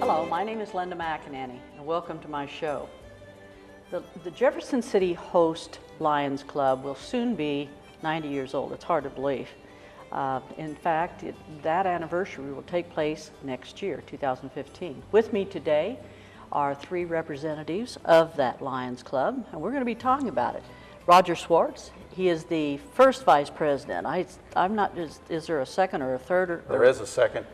Hello, my name is Linda McAnany, and welcome to my show. The Jefferson City Host Lions Club will soon be 90 years old. It's hard to believe. In fact, that anniversary will take place next year, 2015. With me today are three representatives of that Lions Club, and we're going to be talking about it. Roger Swartz, he is the first vice president. I'm not, is there a second or a third? Or there is a second.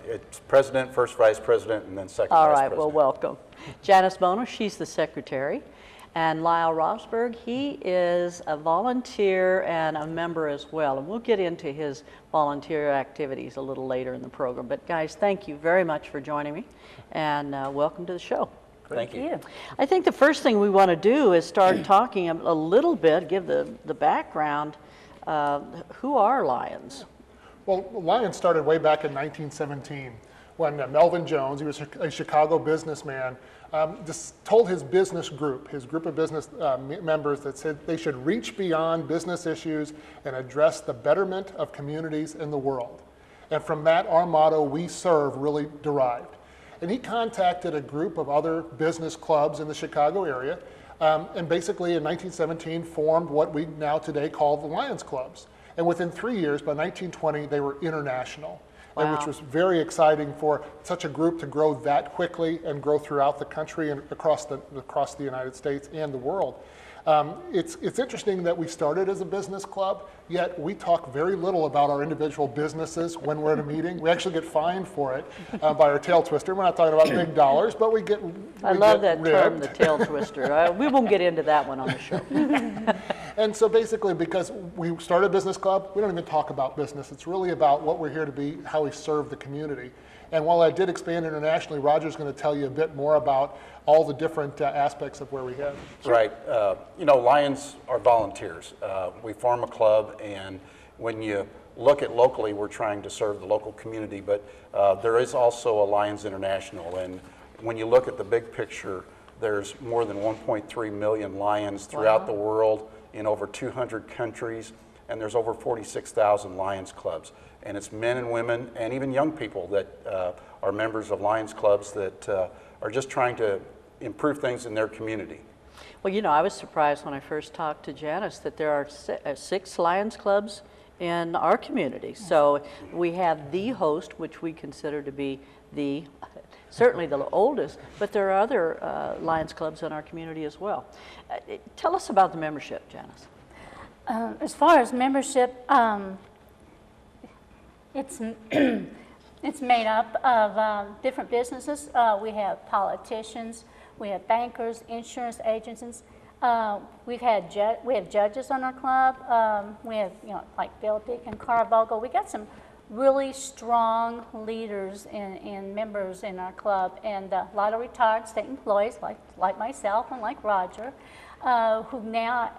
It's president, first vice president, and then second all vice right, president. well, welcome. Janice Bono, she's the secretary. And Lyle Rosberg, he is a volunteer and a member as well. And we'll get into his volunteer activities a little later in the program. But guys, thank you very much for joining me, and welcome to the show. Thank you. I think the first thing we want to do is start talking a little bit, give the background. Who are Lions? Well, Lions started way back in 1917 when Melvin Jones, he was a Chicago businessman, just told his group of business members that said they should reach beyond business issues and address the betterment of communities in the world. And from that, our motto, "We serve," really derived. And he contacted a group of other business clubs in the Chicago area, and basically in 1917 formed what we now today call the Lions Clubs. And within 3 years, by 1920, they were international. Wow. And which was very exciting for such a group to grow that quickly and grow throughout the country and across the United States and the world. It's interesting that we started as a business club, yet we talk very little about our individual businesses when we're at a meeting. We actually get fined for it by our tail twister. We're not talking about big dollars, but we get I love that term, the tail twister. We won't get into that one on the show. And so basically, because we started a business club, we don't even talk about business. It's really about what we're here to be, how we serve the community. And while I did expand internationally, Roger's going to tell you a bit more about all the different aspects of where we head. Right. You know, Lions are volunteers. We form a club, and when you look at locally, we're trying to serve the local community, but there is also a Lions International. And when you look at the big picture, there's more than 1.3 million Lions throughout the world in over 200 countries, and there's over 46,000 Lions Clubs. And it's men and women and even young people that are members of Lions Clubs that are just trying to improve things in their community. Well, you know, I was surprised when I first talked to Janice that there are 6 Lions Clubs in our community. So we have the host, which we consider to be certainly the oldest, but there are other Lions Clubs in our community as well. Tell us about the membership, Janice. As far as membership, it's it's made up of different businesses. We have politicians, we have bankers, insurance agents. We have judges on our club. We have like Bill Dick and Carl Vogel. We got some really strong leaders and members in our club, and a lot of retired state employees like myself and like Roger, who now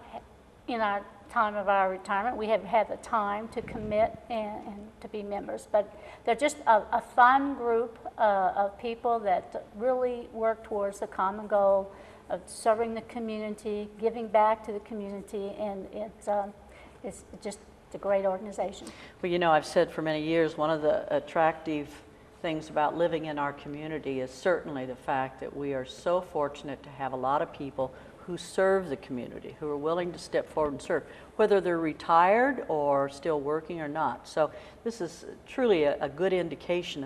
in our time of our retirement, we have had the time to commit and to be members. But they're just a fun group of people that really work towards the common goal of serving the community, giving back to the community, and it's just a great organization. Well, you know, I've said for many years, one of the attractive things about living in our community is certainly the fact that we are so fortunate to have a lot of people who serve the community, who are willing to step forward and serve, whether they're retired or still working or not. So this is truly a good indication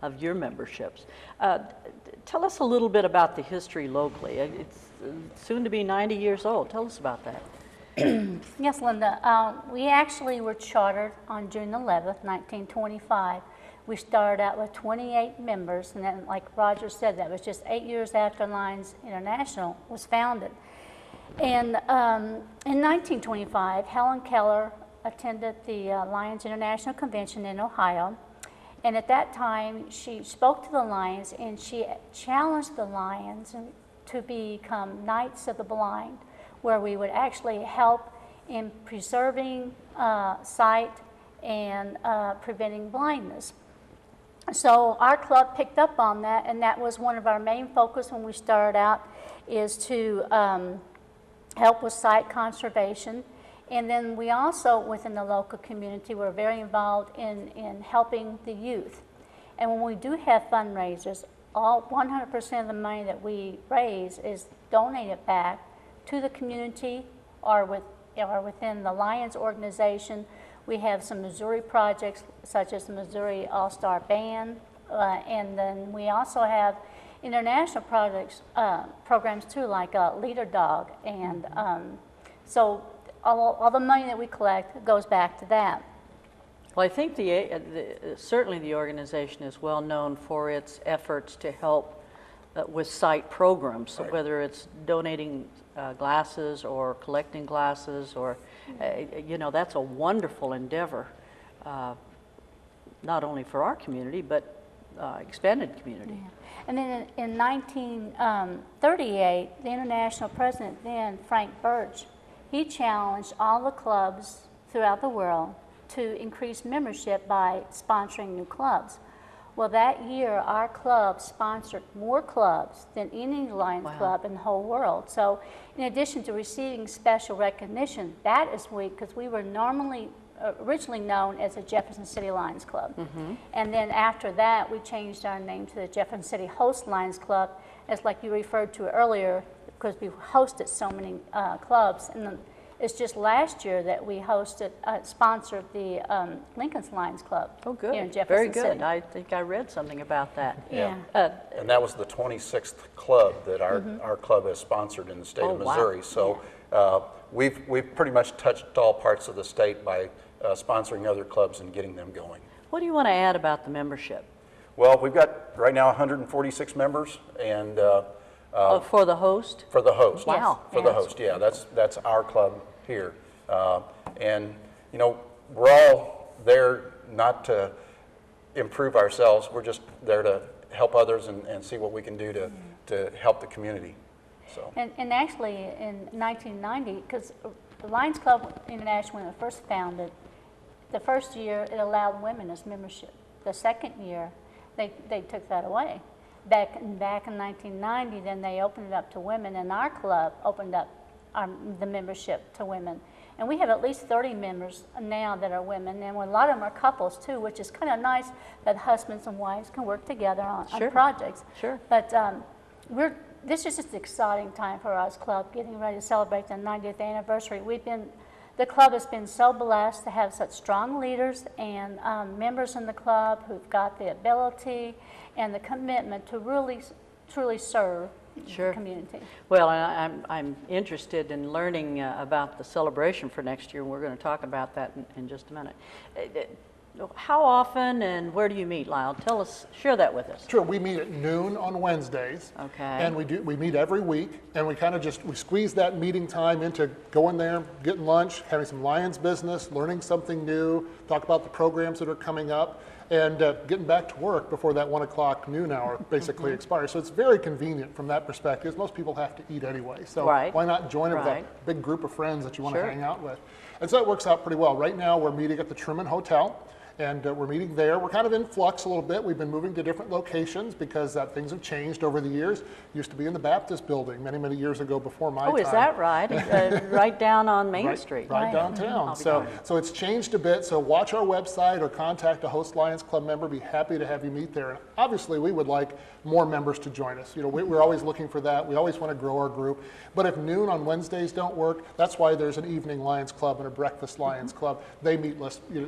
of your memberships. Tell us a little bit about the history locally. It's soon to be 90 years old. Tell us about that. Yes, Linda. We actually were chartered on June 11th, 1925. We started out with 28 members, and then, like Roger said, that was just 8 years after Lions International was founded. And in 1925, Helen Keller attended the Lions International Convention in Ohio, and at that time, she spoke to the Lions, and she challenged the Lions to become Knights of the Blind, where we would actually help in preserving sight and preventing blindness. So our club picked up on that, and that was one of our main focus when we started out, is to help with site conservation. And then we also, within the local community, were very involved in helping the youth. And when we do have fundraisers, all 100% of the money that we raise is donated back to the community or within the Lions organization. We have some Missouri projects such as the Missouri All-Star Band, and then we also have international projects, programs too, like Leader Dog, and so all the money that we collect goes back to that. Well, I think certainly the organization is well known for its efforts to help with site programs, so whether it's donating glasses or collecting glasses, or you know, that's a wonderful endeavor, not only for our community but expanded community. Yeah. And then in 1938, the international president then, Frank Birch, he challenged all the clubs throughout the world to increase membership by sponsoring new clubs. Well, that year, our club sponsored more clubs than any Lions club in the whole world. So in addition to receiving special recognition, that is because we were originally known as the Jefferson City Lions Club. And then after that, we changed our name to the Jefferson City Host Lions Club, as like you referred to earlier, because we hosted so many clubs. And then it's just last year that we sponsored the Lincoln's Lions Club. Oh, good. Here in Jefferson Very good. City. I think I read something about that. Yeah. And that was the 26th club that our club has sponsored in the state of Missouri. So we've pretty much touched all parts of the state by sponsoring other clubs and getting them going. What do you want to add about the membership? Well, we've got right now 146 members, and For the host? for the host. Wow. For the host, yeah. That's our club here. And, you know, we're all there not to improve ourselves. We're just there to help others and see what we can do to help the community. So. And actually, in 1990, because the Lions Club International, when it was first founded, the first year it allowed women as membership. The second year, they took that away. Back in 1990, then they opened it up to women, and our club opened up the membership to women. And we have at least 30 members now that are women, and a lot of them are couples too, which is kind of nice that husbands and wives can work together on projects. Sure. But this is just an exciting time for us club, getting ready to celebrate the 90th anniversary. The club has been so blessed to have such strong leaders and members in the club who've got the ability and the commitment to really, truly serve the community. Well, I'm interested in learning about the celebration for next year, and we're going to talk about that in just a minute. How often and where do you meet, Lyle? Share that with us. Sure, we meet at noon on Wednesdays. Okay. And we meet every week, and we kind of we squeeze that meeting time into going there, getting lunch, having some Lions business, learning something new, talk about the programs that are coming up, and getting back to work before that 1 o'clock noon hour basically expires. So it's very convenient from that perspective. Most people have to eat anyway, so why not join it with a big group of friends that you want to hang out with? And so it works out pretty well. Right now we're meeting at the Truman Hotel. And we're meeting there. We're kind of in flux a little bit. We've been moving to different locations because things have changed over the years. Used to be in the Baptist building many, many years ago before my time. Oh, is that right? Right down on Main Street. Right downtown. So it's changed a bit. So watch our website or contact a Host Lions Club member. Be happy to have you meet there. And obviously, we would like more members to join us. You know, we're always looking for that. We always want to grow our group. But if noon on Wednesdays don't work, that's why there's an evening Lions Club and a breakfast Lions Club. They meet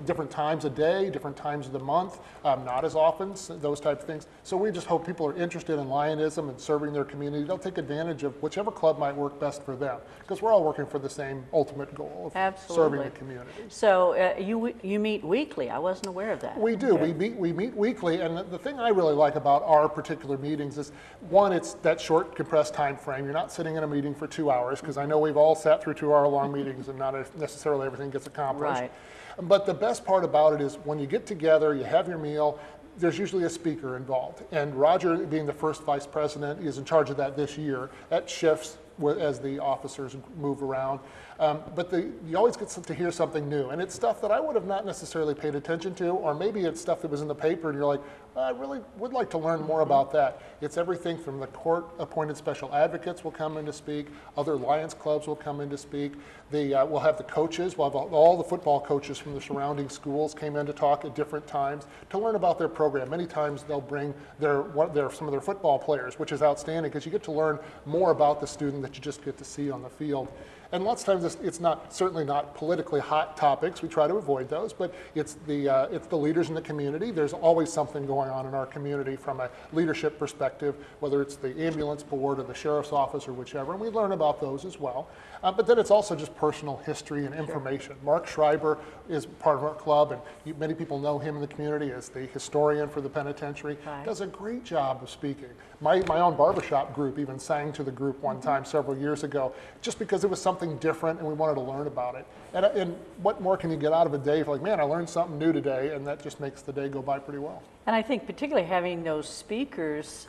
different times a day, different times of the month, not as often, those type of things. So we just hope people are interested in Lionism and serving their community. They'll take advantage of whichever club might work best for them, because we're all working for the same ultimate goal of serving the community. So you meet weekly. I wasn't aware of that. We do. Okay. We meet weekly, and the thing I really like about our particular meetings is, one, it's that short, compressed time frame. You're not sitting in a meeting for 2 hours, because I know we've all sat through 2-hour-long meetings and not necessarily everything gets accomplished. Right. But the best part about it is when you get together, you have your meal, there's usually a speaker involved. And Roger, being the first vice president, is in charge of that this year. That shifts as the officers move around. But you always get to hear something new, and it's stuff that I would have not necessarily paid attention to, or maybe it's stuff that was in the paper and you're like, I really would like to learn more about that. It's everything from the court-appointed special advocates will come in to speak, other Lions clubs will come in to speak. We'll have the coaches, we'll have all the football coaches from the surrounding schools came in to talk at different times to learn about their program. Many times they'll bring some of their football players, which is outstanding because you get to learn more about the student that you just get to see on the field. And lots of times it's certainly not politically hot topics. We try to avoid those, but it's the leaders in the community. There's always something going on in our community from a leadership perspective, whether it's the ambulance board or the sheriff's office or whichever, and we learn about those as well. But then it's also just personal history and information. Sure. Mark Schreiber is part of our club, and many people know him in the community as the historian for the penitentiary. Right. Does a great job of speaking. My own barbershop group even sang to the group one time several years ago, just because it was something different and we wanted to learn about it. And what more can you get out of a day if like, man, I learned something new today, and that just makes the day go by pretty well. And I think particularly having those speakers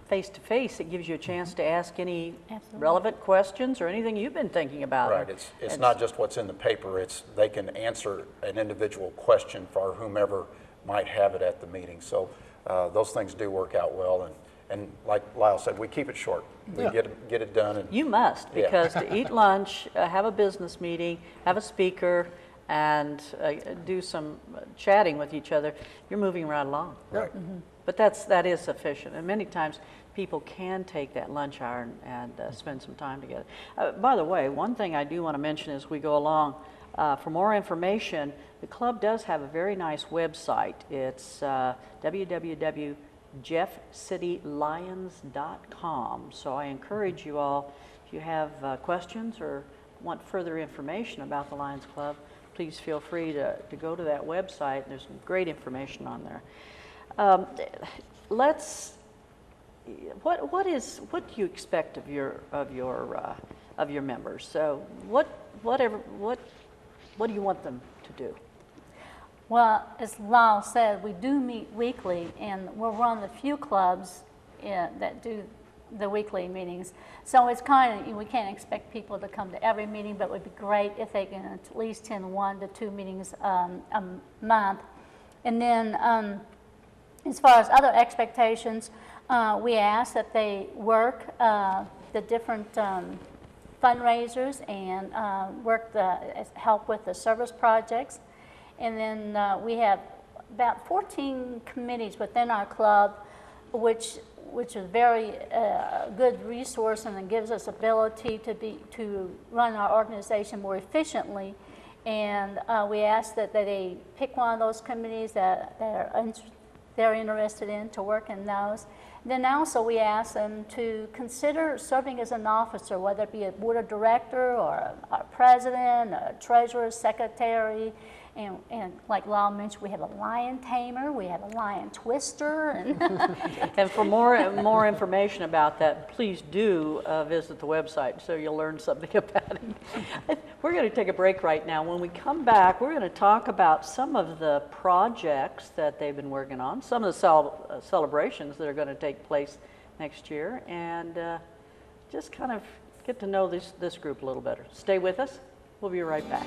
face to face, it gives you a chance to ask any relevant questions or anything you've been thinking about. Right, it's not just what's in the paper, they can answer an individual question for whomever might have it at the meeting. So those things do work out well, and like Lyle said, we keep it short. We get it done. And you must, because to eat lunch, have a business meeting, have a speaker, and do some chatting with each other, you're moving right along. Right. Mm-hmm. But that is sufficient, and many times people can take that lunch hour and spend some time together. By the way, one thing I do want to mention as we go along, for more information, the club does have a very nice website. It's www.jeffcitylions.com. So I encourage you all, if you have questions or want further information about the Lions Club, please feel free to go to that website. There's some great information on there. What do you expect of your members? So what do you want them to do? Well, as Lyle said, we do meet weekly, and we're one of the few clubs that do the weekly meetings. So it's kind of, we can't expect people to come to every meeting, but it would be great if they can at least attend 1 to 2 meetings a month. And then as far as other expectations, we ask that they work the different fundraisers and help with the service projects. And then we have about 14 committees within our club, which is very good resource, and it gives us ability to run our organization more efficiently. And we ask that they pick one of those committees that they're interested in to work in those. Then also we ask them to consider serving as an officer, whether it be a board of director or a president, a treasurer, secretary. And like Lyle mentioned, we have a lion tamer, we have a lion twister. And for more information about that, please do visit the website so you'll learn something about it. We're going to take a break right now. When we come back, we're going to talk about some of the projects that they've been working on, some of the celebrations that are going to take place next year, and just kind of get to know this group a little better. Stay with us. We'll be right back.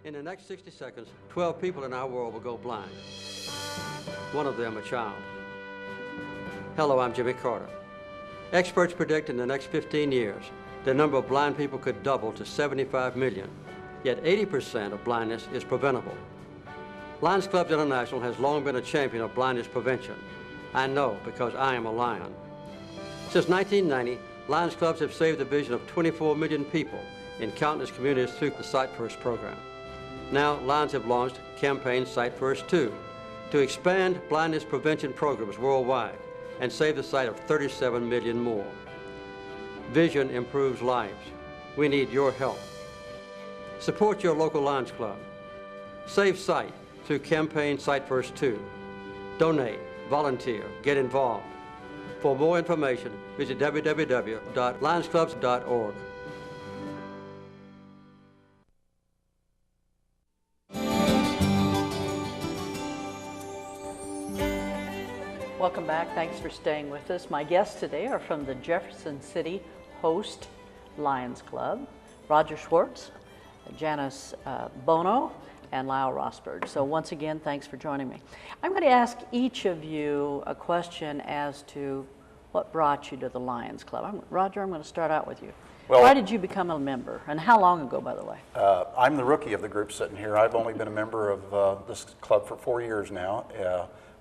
In the next 60 seconds, 12 people in our world will go blind. One of them a child. Hello, I'm Jimmy Carter. Experts predict in the next 15 years, the number of blind people could double to 75 million. Yet 80% of blindness is preventable. Lions Clubs International has long been a champion of blindness prevention. I know because I am a Lion. Since 1990, Lions Clubs have saved the vision of 24 million people in countless communities through the Sight First program. Now, Lions have launched campaign Sight First 2 to expand blindness prevention programs worldwide and save the sight of 37 million more. Vision improves lives. We need your help. Support your local Lions Club. Save sight through campaign Sight First 2. Donate, volunteer, get involved. For more information, visit www.lionsclubs.org. Welcome back. Thanks for staying with us. My guests today are from the Jefferson City Host Lions Club, Roger Schwartz, Janice Bono, and Lyle Rosberg. So once again, thanks for joining me. I'm going to ask each of you a question as to what brought you to the Lions Club. Roger, I'm going to start out with you. Well, why did you become a member, and how long ago, by the way? I'm the rookie of the group sitting here. I've only been a member of this club for 4 years now,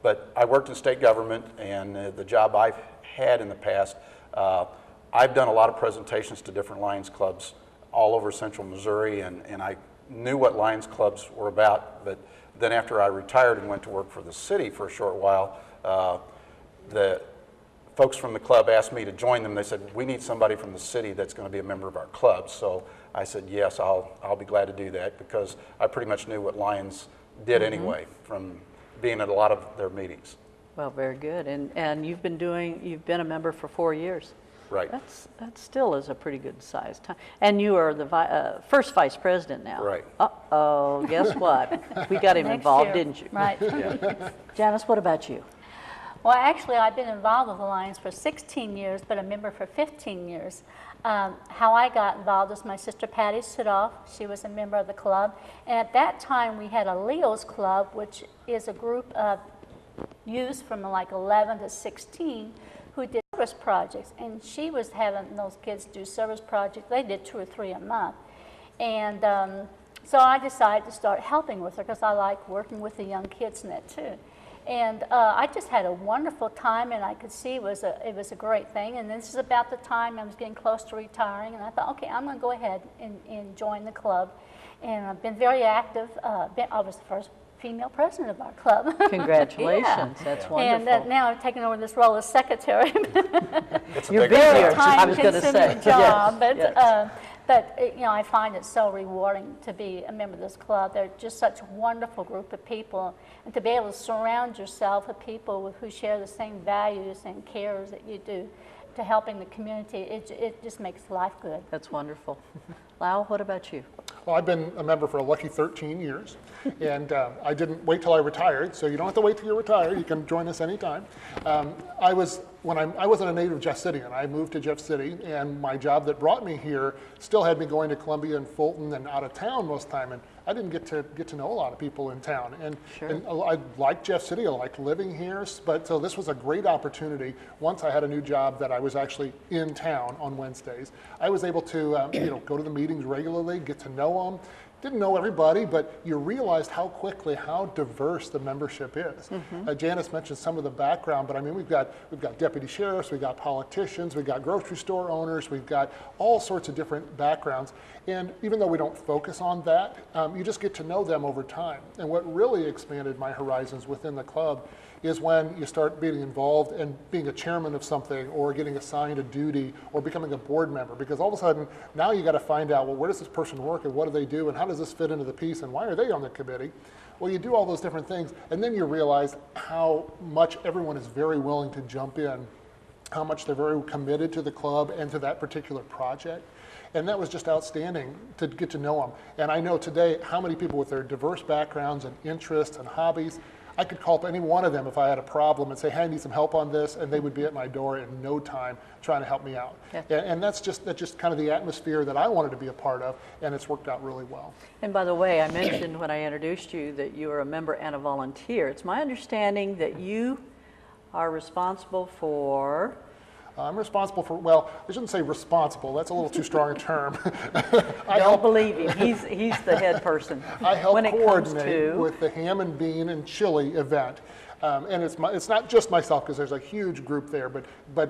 but I worked in state government, and the job I've had in the past, I've done a lot of presentations to different Lions clubs all over central Missouri, and I knew what Lions clubs were about, but then after I retired and went to work for the city for a short while, the folks from the club asked me to join them. They said, we need somebody from the city that's going to be a member of our club. So I said, yes, I'll be glad to do that, because I pretty much knew what Lions did anyway from being at a lot of their meetings. Well, very good. And you've been a member for 4 years. Right. That still is a pretty good size time. And you are the first vice president now. Right. Uh-oh, guess what? We got him Next involved, year. didn't you? Right. Janice, what about you? Well, actually, I've been involved with the Lions for 16 years, but a member for 15 years. How I got involved was my sister Patty Sudoff. She was a member of the club. And at that time, we had a Leo's Club, which is a group of youths from like 11 to 16 who did service projects. And she was having those kids do service projects. They did 2 or 3 a month. And so I decided to start helping with her, because I like working with the young kids in that too. And I just had a wonderful time, and I could see it was a great thing. And this is about the time I was getting close to retiring, and I thought, okay, I'm going to go ahead and join the club. And I've been very active. I was the first female president of our club. Congratulations, Yeah. that's wonderful. And now I've taken over this role as secretary. It's a You're big busier, job. I was going to say. Time-consuming job, Yes, but you know, I find it so rewarding to be a member of this club. They're just such a wonderful group of people, and to be able to surround yourself with people who share the same values and cares that you do to helping the community, it just makes life good. That's wonderful. Lyle, what about you? Well, I've been a member for a lucky 13 years, and I didn't wait till I retired, so you don't have to wait till you're retired. You can join us anytime. I wasn't a native of Jeff City, and I moved to Jeff City, and my job that brought me here still had me going to Columbia and Fulton and out of town most of the time, and I didn't get to know a lot of people in town. And I liked Jeff City, I liked living here, but so this was a great opportunity. Once I had a new job that I was actually in town on Wednesdays, I was able to go to the meetings regularly, get to know them. Didn't know everybody, but you realized how diverse the membership is. Janice mentioned some of the background, but I mean, we've got deputy sheriffs, we've got politicians, we've got grocery store owners, we've got all sorts of different backgrounds. And even though we don't focus on that, you just get to know them over time. And what really expanded my horizons within the club is when you start being involved and being a chairman of something, or getting assigned a duty, or becoming a board member. Because all of a sudden, now you got to find out, well, where does this person work, and what do they do, and how does this fit into the piece, and why are they on the committee? Well, you do all those different things, and then you realize how much everyone is very willing to jump in, how much they're very committed to the club and to that particular project. And that was just outstanding to get to know them. And I know today how many people with their diverse backgrounds and interests and hobbies, I could call up any one of them if I had a problem and say, hey, I need some help on this, and they would be at my door in no time trying to help me out. Yeah. And that's just kind of the atmosphere that I wanted to be a part of, and it's worked out really well. And by the way, I mentioned when I introduced you that you are a member and a volunteer. It's my understanding that you are responsible for... I'm responsible for, well, I shouldn't say responsible, that's a little too strong a term. Don't believe him, he's the head person. I help when it coordinate with the ham and bean and chili event. And it's not just myself, because there's a huge group there, but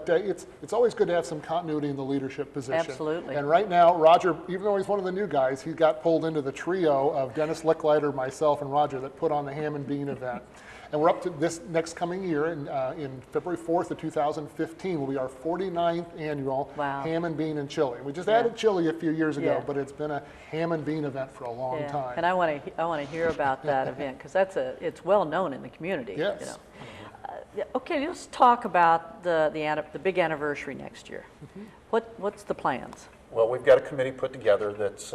it's always good to have some continuity in the leadership position. Absolutely. And right now, Roger, even though he's one of the new guys, he got pulled into the trio of Dennis Licklider, myself, and Roger that put on the ham and bean event. And we're up to this next coming year, in February 4th of 2015 will be our 49th annual ham and bean and chili. We just added chili a few years ago, but it's been a ham and bean event for a long time. And I want to hear about that event, because it's well known in the community. Yes. You know. Yeah, okay, let's talk about the big anniversary next year. What's the plans? Well, we've got a committee put together that's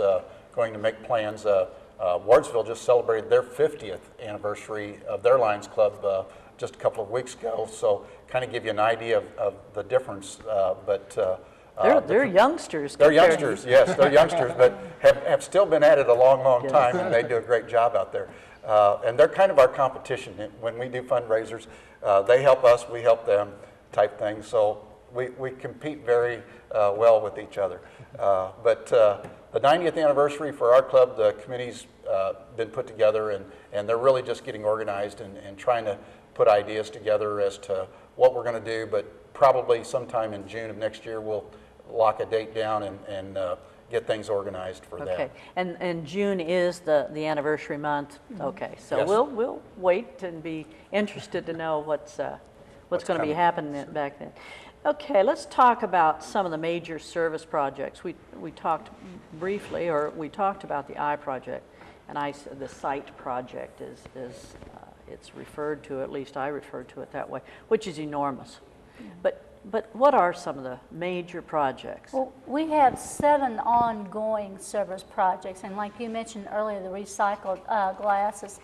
going to make plans. Wardsville just celebrated their 50th anniversary of their Lions Club just a couple of weeks ago, so kind of give you an idea of the difference. They're youngsters. They're youngsters, yes, they're youngsters, but have still been at it a long, long time, and they do a great job out there. And they're kind of our competition. When we do fundraisers, they help us, we help them type thing. So we compete very well with each other. But the 90th anniversary for our club, the committee's been put together, and they're really just getting organized and trying to put ideas together as to what we're going to do. But probably sometime in June of next year, we'll lock a date down and get things organized for that. Okay, and June is the anniversary month. Okay, so Yes. we'll wait and be interested to know what's going to be coming. happening back then. Okay, let's talk about some of the major service projects. We talked briefly, or we talked about the I project, and the site project is it's referred to, at least I refer to it that way, which is enormous. But what are some of the major projects? Well, we have 7 ongoing service projects, and like you mentioned earlier, the recycled glasses.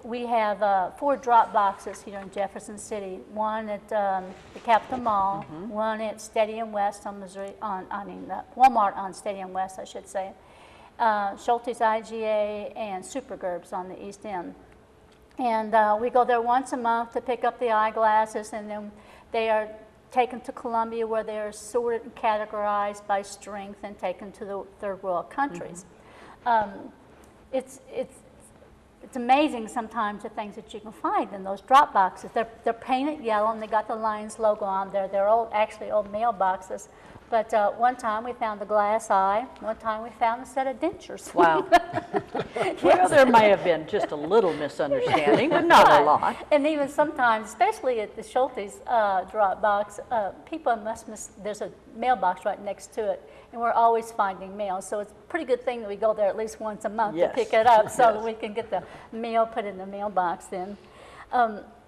We have 4 drop boxes here in Jefferson City. One at the Capitol Mall, one at Stadium West on Missouri, Walmart on Stadium West, I should say. Schulte's IGA and Supergerbs on the East End. And we go there once a month to pick up the eyeglasses, and then they are taken to Columbia, where they are sorted and categorized by strength and taken to the third world countries. It's amazing sometimes the things that you can find in those drop boxes. They're painted yellow, and they got the Lions logo on there. They're actually old mailboxes. But one time we found a glass eye. One time we found a set of dentures. Wow. Well, there may have been just a little misunderstanding, but not a lot. And even sometimes, especially at the Schulte's drop box, people there's a mailbox right next to it, and we're always finding mail. So it's a pretty good thing that we go there at least once a month Yes. to pick it up, so that we can get the mail put in the mailbox then.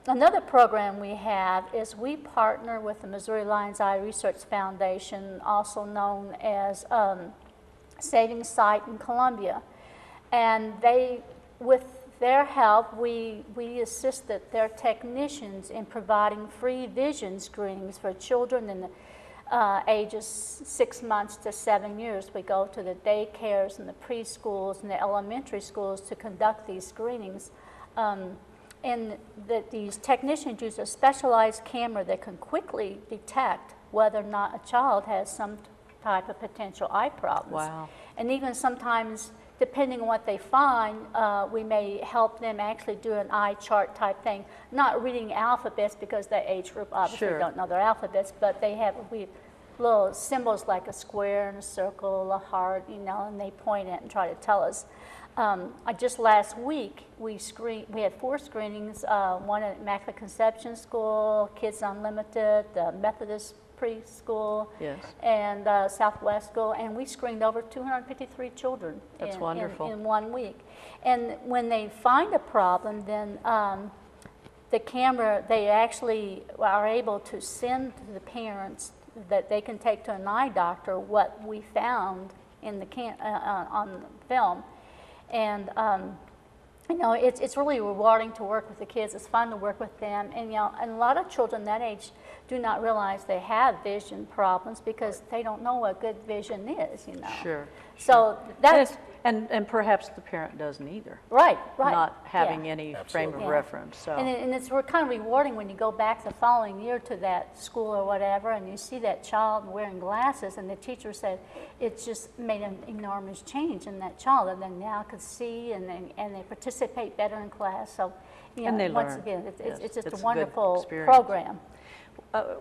Another program we have is we partner with the Missouri Lions Eye Research Foundation, also known as Saving Sight in Columbia. And with their help, we assisted their technicians in providing free vision screenings for children in the ages 6 months to 7 years. We go to the daycares and the preschools and the elementary schools to conduct these screenings. And these technicians use a specialized camera that can quickly detect whether or not a child has some type of potential eye problems. Wow. And even sometimes, depending on what they find, we may help them actually do an eye chart type thing, not reading alphabets, because that age group obviously Sure. don't know their alphabets, but they have little symbols like a square and a circle, a heart, and they point at and try to tell us. Just last week, we had 4 screenings, one at Immaculate Conception School, Kids Unlimited, the Methodist Preschool, Yes. and Southwest School, and we screened over 253 children That's wonderful. in 1 week. And when they find a problem, then the camera, they actually are able to send to the parents that they can take to an eye doctor what we found in the on film. And it's really rewarding to work with the kids. It's fun to work with them, and and a lot of children that age do not realize they have vision problems because they don't know what good vision is. Sure. So that's and perhaps the parent doesn't either. right. Not having yeah. any frame Absolutely. of Yeah. reference. So. And it's kind of rewarding when you go back the following year to that school or whatever, and you see that child wearing glasses, and the teacher said it just made an enormous change in that child, and then now could see, and they participate better in class. So, And they once learn. again, Yes. it's just It's a a good wonderful experience. program.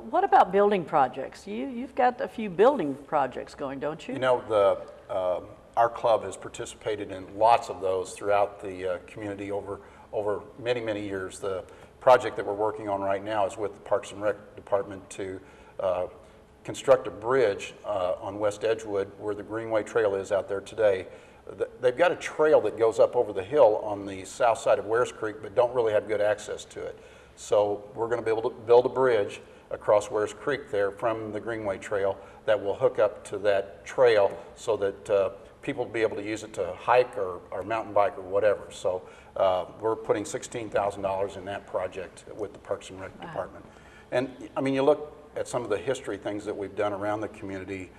What about building projects? You've got a few building projects going, don't you? Our club has participated in lots of those throughout the community over many, many years. The project that we're working on right now is with the Parks and Rec Department to construct a bridge on West Edgewood where the Greenway Trail is out there today. They've got a trail that goes up over the hill on the south side of Wares Creek, but don't really have good access to it. So we're going to be able to build a bridge across Wares Creek there from the Greenway Trail that will hook up to that trail so that people will be able to use it to hike or mountain bike or whatever. So we're putting $16,000 in that project with the Parks and Rec Department. And I mean, you look at some of the history things that we've done around the community.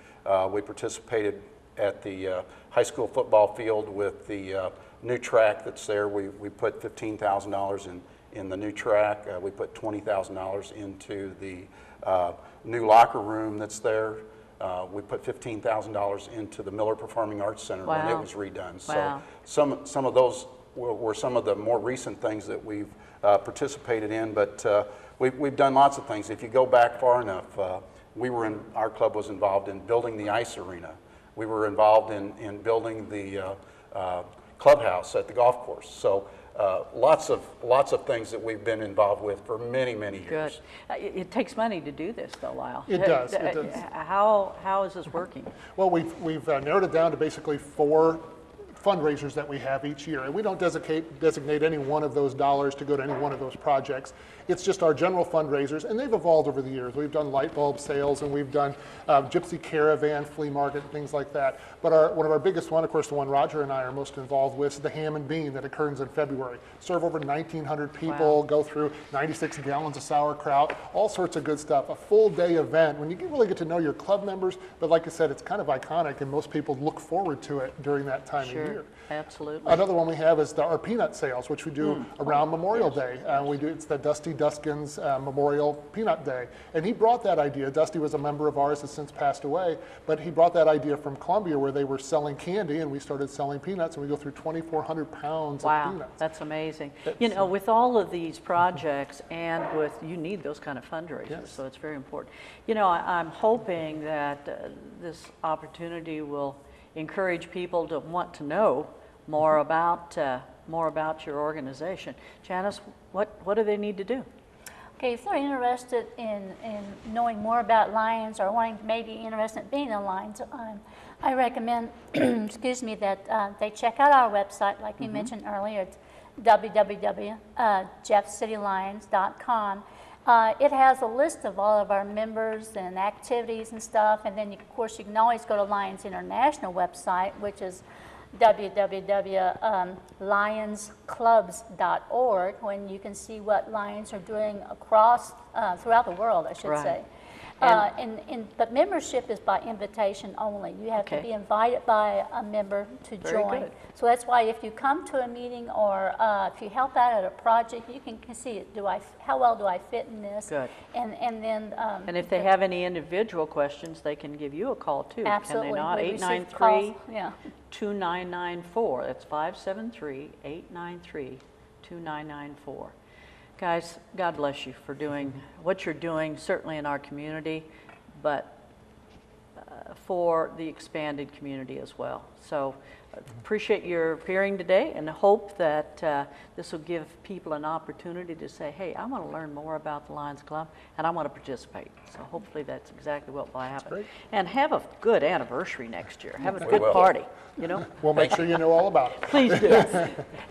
We participated at the high school football field with the new track that's there. We put $15,000 in the new track. We put $20,000 into the new locker room that's there. We put $15,000 into the Miller Performing Arts Center when it was redone. Wow. So some of those were some of the more recent things that we've participated in, but we've done lots of things. If you go back far enough, our club was involved in building the ice arena. We were involved in building the clubhouse at the golf course. So lots of things that we've been involved with for many, many years. Good. It takes money to do this, though, Lyle. It does. It does. How is this working? Well, we've narrowed it down to basically 4 fundraisers that we have each year. And we don't designate any one of those dollars to go to any one of those projects. It's just our general fundraisers, and they've evolved over the years. We've done light bulb sales, and we've done gypsy caravan, flea market, things like that. But one of our biggest one, of course, the one Roger and I are most involved with, is the Ham and Bean that occurs in February. Serve over 1,900 people, go through 96 gallons of sauerkraut, all sorts of good stuff. A full day event when you really get to know your club members. But like I said, it's kind of iconic, and most people look forward to it during that time of year. Absolutely. Another one we have is our peanut sales, which we do around Memorial Day. It's the Dusty Duskins Memorial Peanut Day. And he brought that idea. Dusty was a member of ours, has since passed away, but he brought that idea from Columbia where they were selling candy, and we started selling peanuts, and we go through 2,400 pounds of peanuts. That's amazing. You know, with all of these projects and you need those kind of fundraisers, so it's very important. You know, I'm hoping that this opportunity will encourage people to want to know more about your organization. Janice, what do they need to do? Okay, if they're interested in knowing more about Lions or maybe interested in being in Lions, I recommend, excuse me, that they check out our website, like you mentioned earlier. It's www.jeffcitylions.com. It has a list of all of our members and activities and stuff, and then of course you can always go to Lions International website, which is www.lionsclubs.org, when you can see what Lions are doing across throughout the world, I should say. But membership is by invitation only. You have to be invited by a member to join. So that's why if you come to a meeting or if you help out at a project, you can see it. How well do I fit in this? Good. And then. And if they have any individual questions, they can give you a call too. Absolutely. Can they not? 893-2994. That's 573-893-2994. Guys, God bless you for doing what you're doing, certainly in our community, but for the expanded community as well. So appreciate your appearing today, and hope that this will give people an opportunity to say, hey, I want to learn more about the Lions Club, and I want to participate. So hopefully that's exactly what will happen. And have a good anniversary next year. Have a good party, you know? We'll make sure you know all about it. Please do.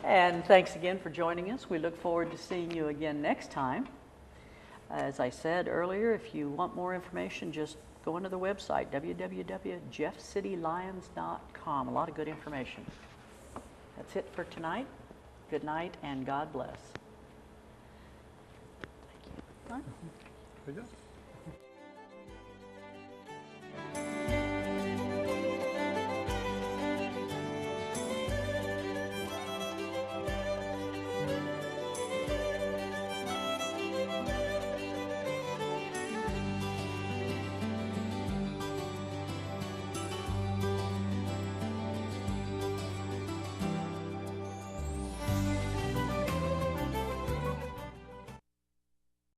And thanks again for joining us. We look forward to seeing you again next time. As I said earlier, if you want more information, just go into the website, www.jeffcitylions.com. A lot of good information. That's it for tonight. Good night and God bless. Thank you. There you go.